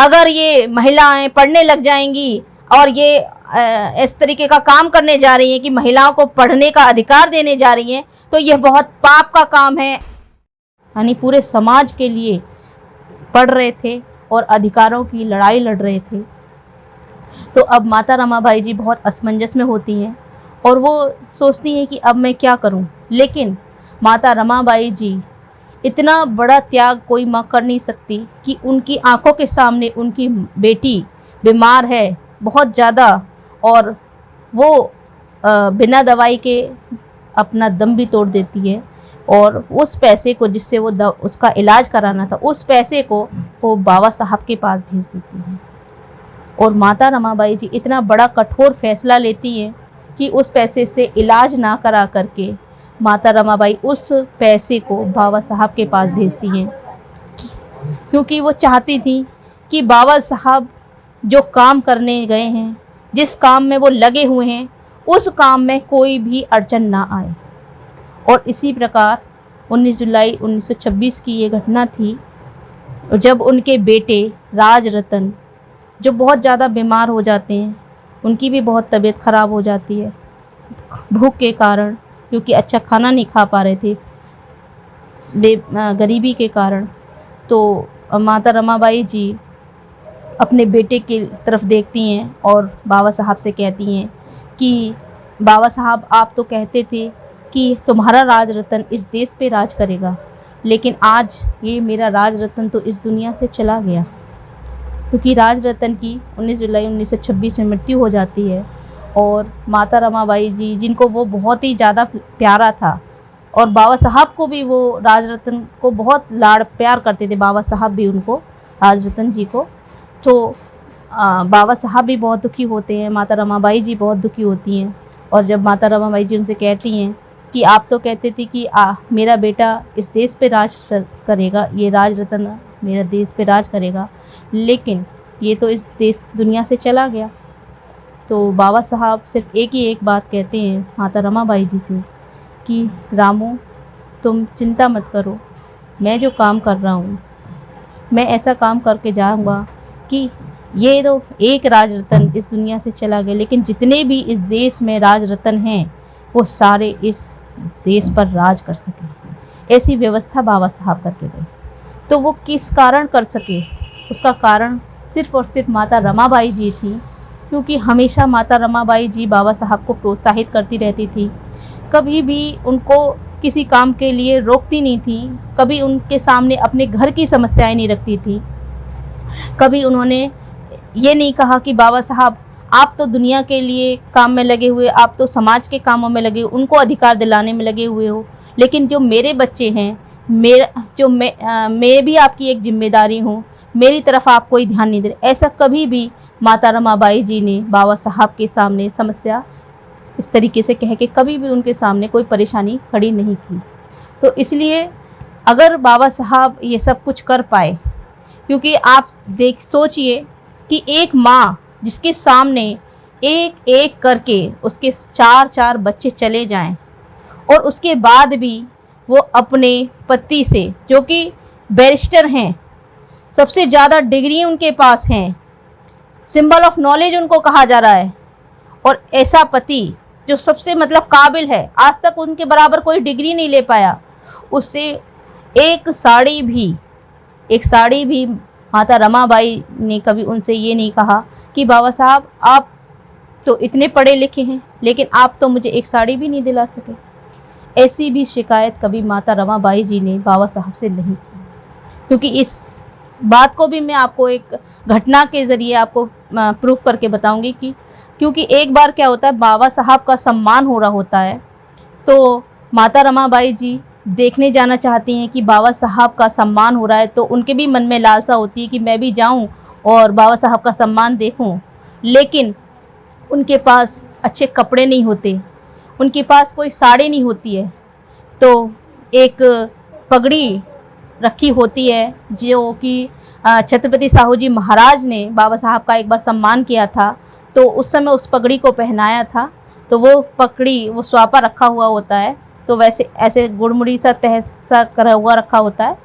अगर ये महिलाएं पढ़ने लग जाएंगी और ये इस तरीके का काम करने जा रही हैं कि महिलाओं को पढ़ने का अधिकार देने जा रही हैं, तो यह बहुत पाप का काम है। यानी पूरे समाज के लिए पढ़ रहे थे और अधिकारों की लड़ाई लड़ रहे थे। तो अब माता रमाबाई जी बहुत असमंजस में होती हैं और वो सोचती हैं कि अब मैं क्या करूं। लेकिन माता रमाबाई जी इतना बड़ा त्याग कोई माँ कर नहीं सकती कि उनकी आंखों के सामने उनकी बेटी बीमार है बहुत ज़्यादा, और वो बिना दवाई के अपना दम भी तोड़ देती है, और उस पैसे को जिससे वो उसका इलाज कराना था, उस पैसे को वो बाबा साहब के पास भेज देती है। और माता रमाबाई जी इतना बड़ा कठोर फैसला लेती हैं कि उस पैसे से इलाज ना करा करके माता रमाबाई उस पैसे को बाबा साहब के पास भेजती हैं, क्योंकि वो चाहती थी कि बाबा साहब जो काम करने गए हैं, जिस काम में वो लगे हुए हैं, उस काम में कोई भी अड़चन ना आए। और इसी प्रकार 19 जुलाई 1926 की ये घटना थी, जब उनके बेटे राज रतन जो बहुत ज़्यादा बीमार हो जाते हैं, उनकी भी बहुत तबीयत ख़राब हो जाती है भूख के कारण, क्योंकि अच्छा खाना नहीं खा पा रहे थे गरीबी के कारण। तो माता रमाबाई जी अपने बेटे की तरफ देखती हैं और बाबा साहब से कहती हैं कि बाबा साहब, आप तो कहते थे कि तुम्हारा राज रतन इस देश पे राज करेगा, लेकिन आज ये मेरा राज रतन तो इस दुनिया से चला गया। क्योंकि राज रतन की 19 जुलाई 1926 में मृत्यु हो जाती है। और माता रमाबाई जी, जिनको वो बहुत ही ज़्यादा प्यारा था, और बाबा साहब को भी वो राज रतन को बहुत लाड़ प्यार करते थे, बाबा साहब भी उनको, राज रतन जी को। तो बाबा साहब भी बहुत दुखी होते हैं, माता रमाबाई जी बहुत दुखी होती हैं। और जब माता रमाबाई जी उनसे कहती हैं कि आप तो कहते थे कि मेरा बेटा इस देश पे राज करेगा, ये राज रतन मेरा देश पे राज करेगा, लेकिन ये तो इस देश दुनिया से चला गया। तो बाबा साहब सिर्फ एक ही एक बात कहते हैं माता रमाबाई जी से कि रामू, तुम चिंता मत करो, मैं जो काम कर रहा हूँ, मैं ऐसा काम करके जाऊँगा कि ये तो एक राज रतन इस दुनिया से चला गया, लेकिन जितने भी इस देश में राज रतन हैं वो सारे इस देश पर राज कर सकें। ऐसी व्यवस्था बाबा साहब करके गए। तो वो किस कारण कर सके, उसका कारण सिर्फ़ और सिर्फ माता रमाबाई जी थी, क्योंकि हमेशा माता रमाबाई जी बाबा साहब को प्रोत्साहित करती रहती थी, कभी भी उनको किसी काम के लिए रोकती नहीं थी, कभी उनके सामने अपने घर की समस्याएं नहीं रखती थी, कभी उन्होंने ये नहीं कहा कि बाबा साहब आप तो दुनिया के लिए काम में लगे हुए, आप तो समाज के कामों में लगे, उनको अधिकार दिलाने में लगे हुए हो, लेकिन जो मेरे बच्चे हैं, मैं भी आपकी एक जिम्मेदारी हूँ, मेरी तरफ आप कोई ध्यान नहीं दे रहे। ऐसा कभी भी माता रमाबाई जी ने बाबा साहब के सामने समस्या इस तरीके से कह के कभी भी उनके सामने कोई परेशानी खड़ी नहीं की। तो इसलिए अगर बाबा साहब ये सब कुछ कर पाए, क्योंकि आप सोचिए कि एक माँ जिसके सामने एक एक करके उसके 4-4 बच्चे चले जाएं, और उसके बाद भी वो अपने पति से, जो कि बैरिस्टर हैं, सबसे ज़्यादा डिग्री उनके पास हैं, सिंबल ऑफ नॉलेज उनको कहा जा रहा है, और ऐसा पति जो सबसे मतलब काबिल है, आज तक उनके बराबर कोई डिग्री नहीं ले पाया, उससे एक साड़ी भी माता रमाबाई ने कभी उनसे ये नहीं कहा कि बाबा साहब आप तो इतने पढ़े लिखे हैं, लेकिन आप तो मुझे एक साड़ी भी नहीं दिला सके। ऐसी भी शिकायत कभी माता रमाबाई जी ने बाबा साहब से नहीं की। क्योंकि इस बात को भी मैं आपको एक घटना के ज़रिए आपको प्रूफ करके बताऊंगी कि क्योंकि एक बार क्या होता है, बाबा साहब का सम्मान हो रहा होता है, तो माता रमाबाई जी देखने जाना चाहती हैं कि बाबा साहब का सम्मान हो रहा है, तो उनके भी मन में लालसा होती है कि मैं भी जाऊं और बाबा साहब का सम्मान देखूं। लेकिन उनके पास अच्छे कपड़े नहीं होते, उनके पास कोई साड़ी नहीं होती है, तो एक पगड़ी रखी होती है जो कि छत्रपति साहू जी महाराज ने बाबा साहब का एक बार सम्मान किया था, तो उस समय उस पगड़ी को पहनाया था। तो वो पगड़ी, वो स्वापा रखा हुआ होता है, तो वैसे ऐसे गुड़मुड़ी सा तह सा करा हुआ रखा होता है,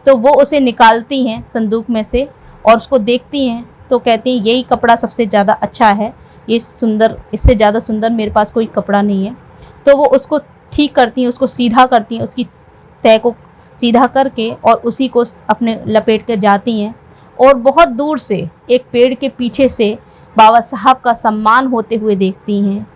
तो वो उसे निकालती हैं संदूक में से और उसको देखती हैं तो कहती हैं यही कपड़ा सबसे ज़्यादा अच्छा है, ये सुंदर, इससे ज़्यादा सुंदर मेरे पास कोई कपड़ा नहीं है। तो वो उसको ठीक करती हैं, उसको सीधा करती हैं, उसकी तह को सीधा करके और उसी को अपने लपेट कर जाती हैं और बहुत दूर से एक पेड़ के पीछे से बाबा साहब का सम्मान होते हुए देखती हैं।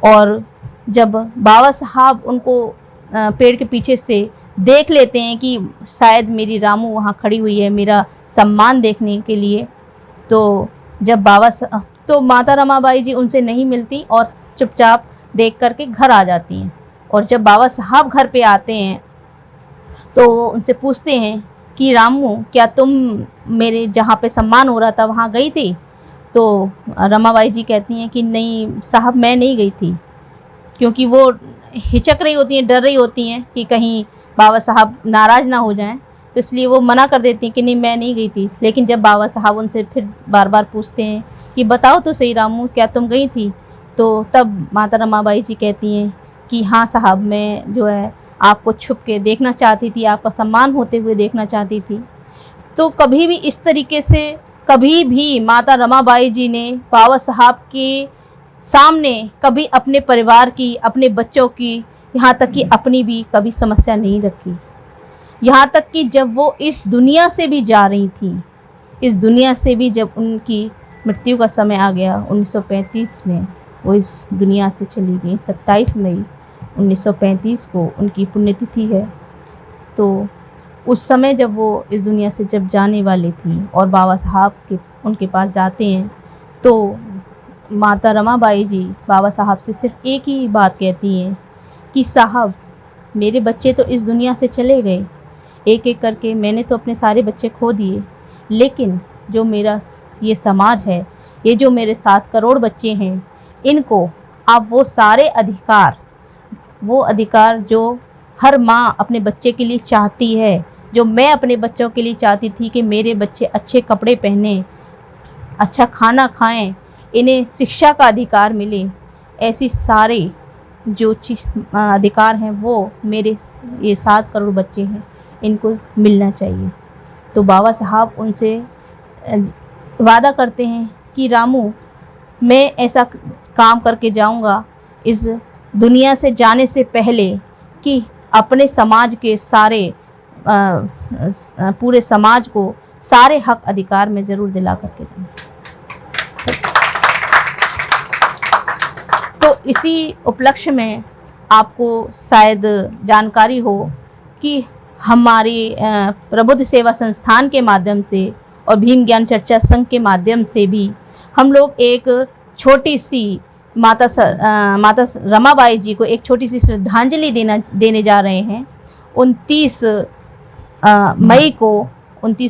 और जब बाबा साहब उनको पेड़ के पीछे से देख लेते हैं कि शायद मेरी रामू वहाँ खड़ी हुई है मेरा सम्मान देखने के लिए, तो जब तो माता रमाबाई जी उनसे नहीं मिलती और चुपचाप देख करके घर आ जाती हैं। और जब बाबा साहब घर पे आते हैं तो वो उनसे पूछते हैं कि रामू, क्या तुम मेरे जहाँ पे सम्मान हो रहा था वहाँ गई थी? तो रमाबाई जी कहती हैं कि नहीं साहब, मैं नहीं गई थी, क्योंकि वो हिचक रही होती हैं, डर रही होती हैं कि कहीं बाबा साहब नाराज़ ना हो जाएं, तो इसलिए वो मना कर देती हैं कि नहीं मैं नहीं गई थी। लेकिन जब बाबा साहब उनसे फिर बार बार पूछते हैं कि बताओ तो सही रामू, क्या तुम गई थी? तो तब माता रमाबाई जी कहती हैं कि हाँ साहब, मैं जो है आपको छुप के देखना चाहती थी, आपका सम्मान होते हुए देखना चाहती थी। तो कभी भी इस तरीके से कभी भी माता रमाबाई जी ने बाबा साहब के सामने कभी अपने परिवार की, अपने बच्चों की, यहाँ तक कि अपनी भी कभी समस्या नहीं रखी। यहाँ तक कि जब वो इस दुनिया से भी जा रही थी, इस दुनिया से भी जब उनकी मृत्यु का समय आ गया 1935 में, वो इस दुनिया से चली गई। 27 मई 1935 को उनकी पुण्यतिथि है। तो उस समय जब वो इस दुनिया से जब जाने वाली थी और बाबा साहब के उनके पास जाते हैं, तो माता रमाबाई जी बाबा साहब से सिर्फ एक ही बात कहती हैं कि साहब, मेरे बच्चे तो इस दुनिया से चले गए, एक एक करके मैंने तो अपने सारे बच्चे खो दिए, लेकिन जो मेरा ये समाज है, ये जो मेरे 7 करोड़ बच्चे हैं, इनको आप वो सारे अधिकार जो हर माँ अपने बच्चे के लिए चाहती है, जो मैं अपने बच्चों के लिए चाहती थी कि मेरे बच्चे अच्छे कपड़े पहने, अच्छा खाना खाएं, इन्हें शिक्षा का अधिकार मिले, ऐसी सारे जो अधिकार हैं वो मेरे ये 7 करोड़ बच्चे हैं, इनको मिलना चाहिए। तो बाबा साहब उनसे वादा करते हैं कि रामू, मैं ऐसा काम करके जाऊंगा इस दुनिया से जाने से पहले कि अपने समाज के सारे पूरे समाज को सारे हक अधिकार में ज़रूर दिला करके जाऊँ। तो इसी उपलक्ष्य में आपको शायद जानकारी हो कि हमारी प्रबुद्ध सेवा संस्थान के माध्यम से और भीम ज्ञान चर्चा संघ के माध्यम से भी हम लोग एक छोटी सी माता रमाबाई जी को एक छोटी सी श्रद्धांजलि देने जा रहे हैं। 29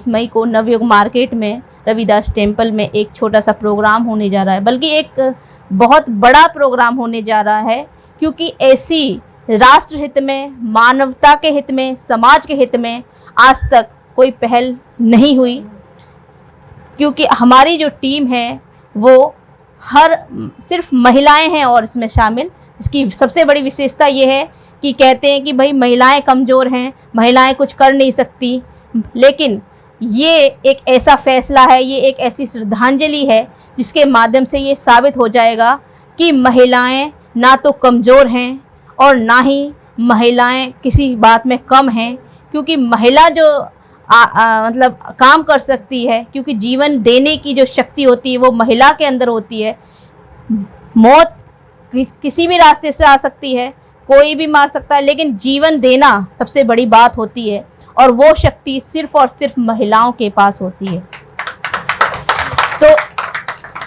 मई को नवयुग मार्केट में रविदास टेम्पल में एक छोटा सा प्रोग्राम होने जा रहा है, बल्कि एक बहुत बड़ा प्रोग्राम होने जा रहा है, क्योंकि ऐसी राष्ट्र हित में, मानवता के हित में, समाज के हित में आज तक कोई पहल नहीं हुई। क्योंकि हमारी जो टीम है वो सिर्फ महिलाएं हैं और इसमें शामिल। इसकी सबसे बड़ी विशेषता ये है कि कहते हैं कि भाई महिलाएं कमज़ोर हैं, महिलाएं कुछ कर नहीं सकती, लेकिन ये एक ऐसा फैसला है, ये एक ऐसी श्रद्धांजलि है जिसके माध्यम से ये साबित हो जाएगा कि महिलाएं ना तो कमज़ोर हैं और ना ही महिलाएं किसी बात में कम हैं। क्योंकि महिला जो मतलब काम कर सकती है, क्योंकि जीवन देने की जो शक्ति होती है वो महिला के अंदर होती है। मौत किसी भी रास्ते से आ सकती है, कोई भी मार सकता है, लेकिन जीवन देना सबसे बड़ी बात होती है और वो शक्ति सिर्फ और सिर्फ महिलाओं के पास होती है। तो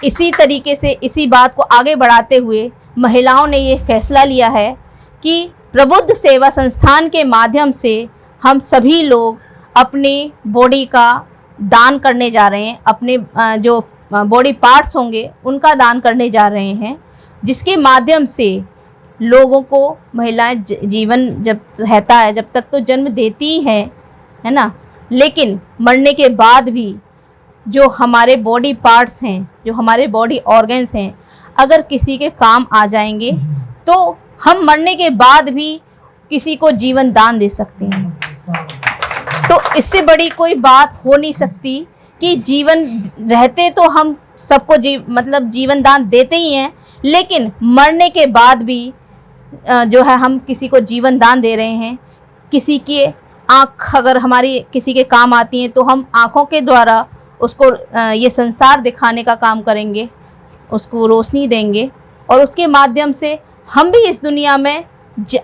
इसी तरीके से इसी बात को आगे बढ़ाते हुए महिलाओं ने ये फैसला लिया है कि प्रबुद्ध सेवा संस्थान के माध्यम से हम सभी लोग अपनी बॉडी का दान करने जा रहे हैं, अपने जो बॉडी पार्ट्स होंगे उनका दान करने जा रहे हैं, जिसके माध्यम से लोगों को, महिलाएं जीवन जब रहता है, जब तक तो जन्म देती है ना, लेकिन मरने के बाद भी जो हमारे बॉडी पार्ट्स हैं, जो हमारे बॉडी ऑर्गन्स हैं, अगर किसी के काम आ जाएंगे तो हम मरने के बाद भी किसी को जीवन दान दे सकते हैं। तो इससे बड़ी कोई बात हो नहीं सकती कि जीवन रहते तो हम सबको मतलब जीवन दान देते ही हैं, लेकिन मरने के बाद भी जो है हम किसी को जीवन दान दे रहे हैं। किसी की आँख अगर हमारी किसी के काम आती हैं तो हम आँखों के द्वारा उसको ये संसार दिखाने का काम करेंगे, उसको रोशनी देंगे और उसके माध्यम से हम भी इस दुनिया में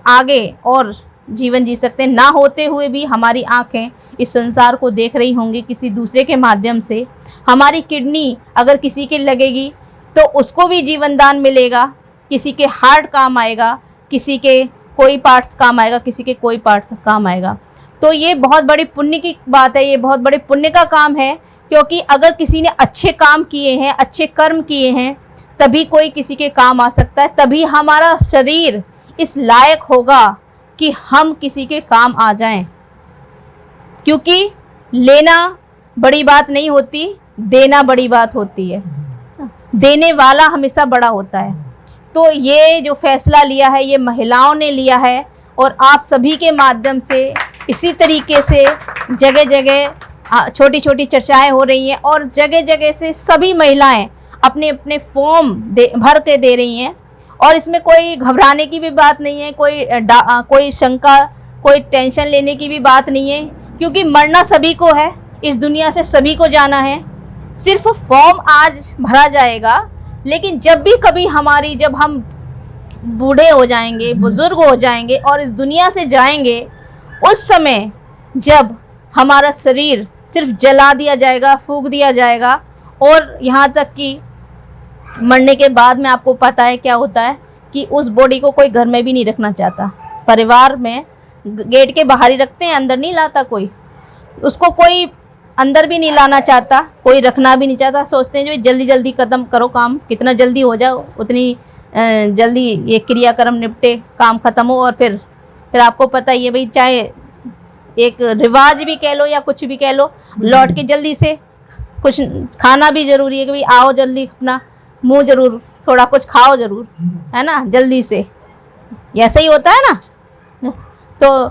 आगे और जीवन जी सकते हैं। ना होते हुए भी हमारी आँखें इस संसार को देख रही होंगी किसी दूसरे के माध्यम से। हमारी किडनी अगर किसी के लगेगी तो उसको भी जीवन दान मिलेगा, किसी के हार्ट काम आएगा, किसी के कोई पार्ट्स काम आएगा, किसी के कोई पार्ट्स काम आएगा। तो ये बहुत बड़ी पुण्य की बात है, ये बहुत बड़े पुण्य का काम है, क्योंकि अगर किसी ने अच्छे काम किए हैं, अच्छे कर्म किए हैं, तभी कोई किसी के काम आ सकता है, तभी हमारा शरीर इस लायक होगा कि हम किसी के काम आ जाएं। क्योंकि लेना बड़ी बात नहीं होती, देना बड़ी बात होती है। देने वाला हमेशा बड़ा होता है। तो ये जो फैसला लिया है ये महिलाओं ने लिया है और आप सभी के माध्यम से इसी तरीके से जगह जगह छोटी छोटी चर्चाएं हो रही हैं और जगह जगह से सभी महिलाएं अपने अपने फॉर्म भर के दे रही हैं। और इसमें कोई घबराने की भी बात नहीं है, कोई शंका, कोई टेंशन लेने की भी बात नहीं है, क्योंकि मरना सभी को है, इस दुनिया से सभी को जाना है। सिर्फ फॉर्म आज भरा जाएगा, लेकिन जब भी कभी जब हम बूढ़े हो जाएंगे, बुजुर्ग हो जाएंगे और इस दुनिया से जाएंगे, उस समय जब हमारा शरीर सिर्फ जला दिया जाएगा, फूंक दिया जाएगा, और यहाँ तक कि मरने के बाद में आपको पता है क्या होता है कि उस बॉडी को कोई घर में भी नहीं रखना चाहता। परिवार में गेट के बाहर ही रखते हैं, अंदर नहीं लाता कोई, उसको कोई अंदर भी नहीं लाना चाहता, कोई रखना भी नहीं चाहता। सोचते हैं जो जल्दी जल्दी ख़त्म करो काम, कितना जल्दी हो जाओ उतनी जल्दी ये क्रियाक्रम निपटे, काम ख़त्म हो। और फिर आपको पता ही है भाई, चाहे एक रिवाज भी कह लो या कुछ भी कह लो, लौट के जल्दी से कुछ खाना भी ज़रूरी है कि भाई आओ जल्दी, अपना मुंह ज़रूर थोड़ा कुछ खाओ ज़रूर, है ना, जल्दी से। ऐसा ही होता है ना। तो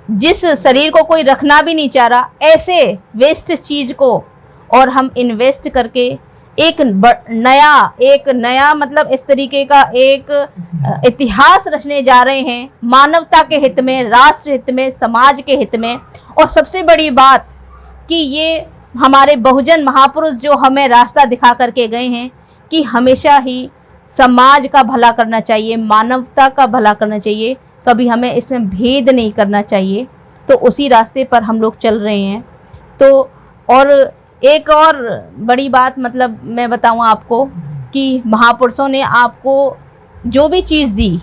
जिस शरीर को कोई रखना भी नहीं चाह रहा, ऐसे वेस्ट चीज़ को और हम इन्वेस्ट करके एक नया मतलब इस तरीके का एक इतिहास रचने जा रहे हैं, मानवता के हित में, राष्ट्र हित में, समाज के हित में। और सबसे बड़ी बात कि ये हमारे बहुजन महापुरुष जो हमें रास्ता दिखा करके गए हैं कि हमेशा ही समाज का भला करना चाहिए, मानवता का भला करना चाहिए, कभी हमें इसमें भेद नहीं करना चाहिए। तो उसी रास्ते पर हम लोग चल रहे हैं। तो और एक और बड़ी बात मतलब मैं बताऊं आपको कि महापुरुषों ने आपको जो भी चीज़ दी,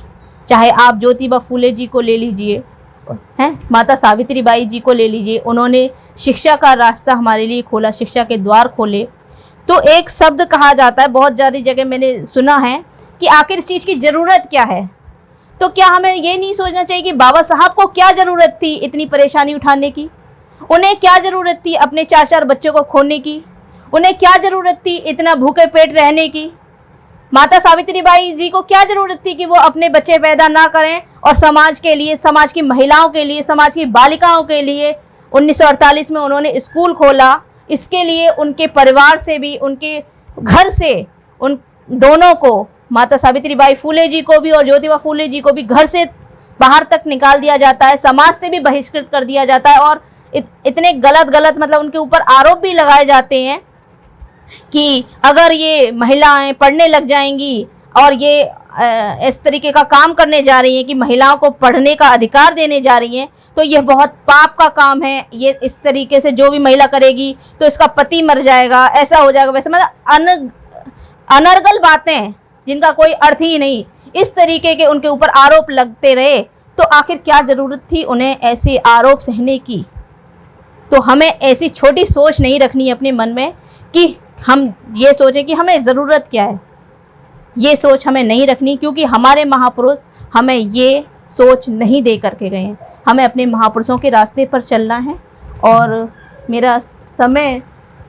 चाहे आप ज्योतिबा फूले जी को ले लीजिए, हैं, माता सावित्री बाई जी को ले लीजिए, उन्होंने शिक्षा का रास्ता हमारे लिए खोला, शिक्षा के द्वार खोले। तो एक शब्द कहा जाता है, बहुत ज़्यादा जगह मैंने सुना है, कि आखिर इस चीज़ की ज़रूरत क्या है। तो क्या हमें ये नहीं सोचना चाहिए कि बाबा साहब को क्या ज़रूरत थी इतनी परेशानी उठाने की, उन्हें क्या ज़रूरत थी अपने 4-4 बच्चों को खोने की, उन्हें क्या ज़रूरत थी इतना भूखे पेट रहने की। माता सावित्री बाई जी को क्या ज़रूरत थी कि वो अपने बच्चे पैदा ना करें और समाज के लिए, समाज की महिलाओं के लिए, समाज की बालिकाओं के लिए 1948 में उन्होंने स्कूल खोला। इसके लिए उनके परिवार से भी, उनके घर से, उन दोनों को, माता सावित्री बाई फूले जी को भी और ज्योतिबा फूले जी को भी घर से बाहर तक निकाल दिया जाता है, समाज से भी बहिष्कृत कर दिया जाता है। और इतने गलत मतलब उनके ऊपर आरोप भी लगाए जाते हैं कि अगर ये महिलाएं पढ़ने लग जाएंगी और ये इस तरीके का काम करने जा रही हैं कि महिलाओं को पढ़ने का अधिकार देने जा रही हैं, तो यह बहुत पाप का काम है। ये इस तरीके से जो भी महिला करेगी तो इसका पति मर जाएगा, ऐसा हो जाएगा, वैसे मतलब अनर्गल बातें जिनका कोई अर्थ ही नहीं, इस तरीके के उनके ऊपर आरोप लगते रहे। तो आखिर क्या ज़रूरत थी उन्हें ऐसे आरोप सहने की। तो हमें ऐसी छोटी सोच नहीं रखनी है अपने मन में कि हम ये सोचें कि हमें ज़रूरत क्या है। ये सोच हमें नहीं रखनी, क्योंकि हमारे महापुरुष हमें ये सोच नहीं दे करके गए हैं। हमें अपने महापुरुषों के रास्ते पर चलना है। और मेरा समय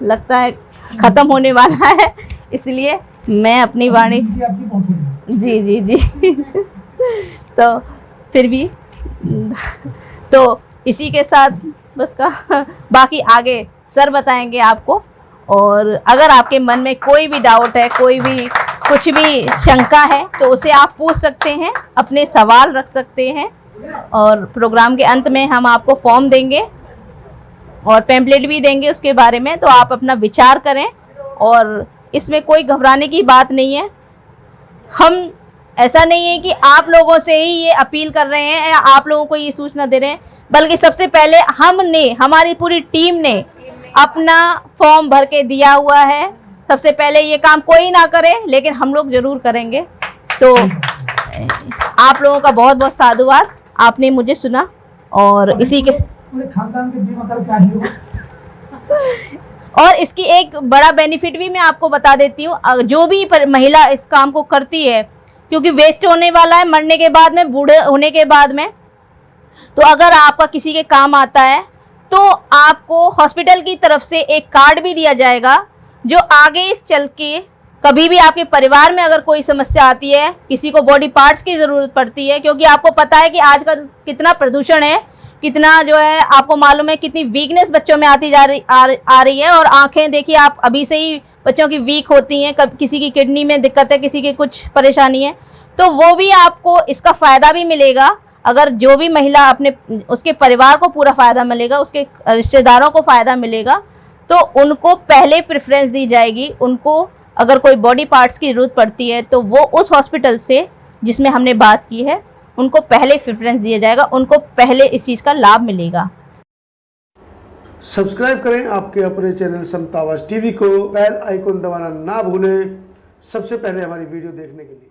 लगता है ख़त्म होने वाला है, इसलिए मैं अपनी वाणी जी तो फिर भी तो इसी के साथ बस का बाकी आगे सर बताएंगे आपको। और अगर आपके मन में कोई भी डाउट है, कोई भी कुछ भी शंका है, तो उसे आप पूछ सकते हैं, अपने सवाल रख सकते हैं। और प्रोग्राम के अंत में हम आपको फॉर्म देंगे और पैम्पलेट भी देंगे उसके बारे में, तो आप अपना विचार करें। और इसमें कोई घबराने की बात नहीं है। हम ऐसा नहीं है कि आप लोगों से ही ये अपील कर रहे हैं या आप लोगों को ये सूचना दे रहे हैं, बल्कि सबसे पहले हमने, हमारी पूरी टीम ने अपना फॉर्म भर के दिया हुआ है। सबसे पहले ये काम कोई ना करे, लेकिन हम लोग ज़रूर करेंगे। तो आप लोगों का बहुत बहुत साधुवाद, आपने मुझे सुना। और इसी के पूरे खानदान के बीमा करके आई हो। और इसकी एक बड़ा बेनिफिट भी मैं आपको बता देती हूँ। जो भी महिला इस काम को करती है, क्योंकि वेस्ट होने वाला है मरने के बाद में, बूढ़े होने के बाद में, तो अगर आपका किसी के काम आता है तो आपको हॉस्पिटल की तरफ से एक कार्ड भी दिया जाएगा, जो आगे चल के कभी भी आपके परिवार में अगर कोई समस्या आती है, किसी को बॉडी पार्ट्स की ज़रूरत पड़ती है, क्योंकि आपको पता है कि आजकल कितना प्रदूषण है, कितना जो है आपको मालूम है, कितनी वीकनेस बच्चों में आती जा रही आ रही है। और आंखें देखिए आप अभी से ही बच्चों की वीक होती हैं, किसी की किडनी में दिक्कत है, किसी की कुछ परेशानी है, तो वो भी आपको इसका फ़ायदा भी मिलेगा। अगर जो भी महिला अपने, उसके परिवार को पूरा फ़ायदा मिलेगा, उसके रिश्तेदारों को फ़ायदा मिलेगा, तो उनको पहले प्रेफरेंस दी जाएगी। उनको अगर कोई बॉडी पार्ट्स की ज़रूरत पड़ती है तो वो उस हॉस्पिटल से जिसमें हमने बात की है, उनको पहले प्रेफरेंस दिया जाएगा, उनको पहले इस चीज़ का लाभ मिलेगा। सब्सक्राइब करें आपके अपने चैनल समता आवाज़ टीवी को, बेल आइकन दबाना ना भूलें सबसे पहले हमारी वीडियो देखने के लिए।